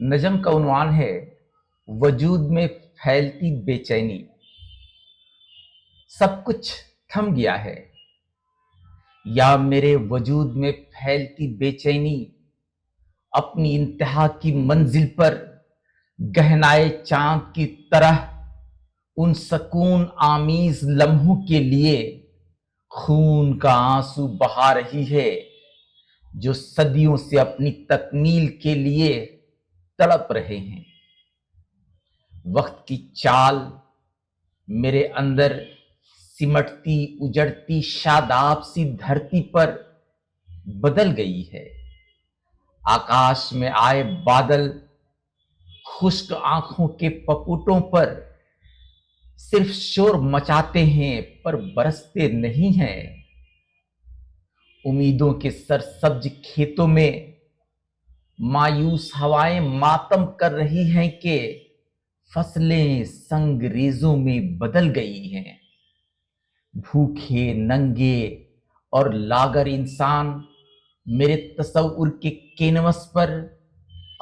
नज़म का उन्वान है वजूद में फैलती बेचैनी। सब कुछ थम गया है या मेरे वजूद में फैलती बेचैनी अपनी इंतहा की मंजिल पर गहनाए चांद की तरह उन सकून आमीज लम्हों के लिए खून का आंसू बहा रही है जो सदियों से अपनी तकमील के लिए तड़प रहे हैं। वक्त की चाल मेरे अंदर सिमटती उजड़ती शादाब सी धरती पर बदल गई है। आकाश में आए बादल खुश्क आंखों के पपुटों पर सिर्फ शोर मचाते हैं पर बरसते नहीं हैं। उम्मीदों के सरसब्ज खेतों में मायूस हवाएं मातम कर रही हैं कि फसलें संगरेजों में बदल गई हैं। भूखे नंगे और लागर इंसान मेरे तसव्वुर के कैनवस पर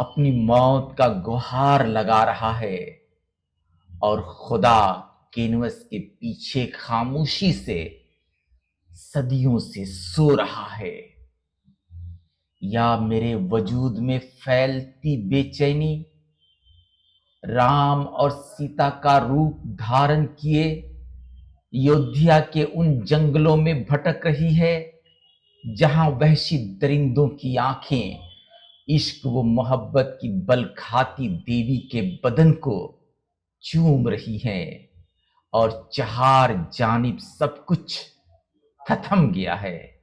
अपनी मौत का गुहार लगा रहा है और खुदा कैनवस के पीछे खामोशी से सदियों से सो रहा है। या मेरे वजूद में फैलती बेचैनी राम और सीता का रूप धारण किए अयोध्या के उन जंगलों में भटक रही है जहां वहशी दरिंदों की आंखें इश्क व मोहब्बत की बल खाती देवी के बदन को चूम रही हैं और चार जानिब सब कुछ थथम गया है।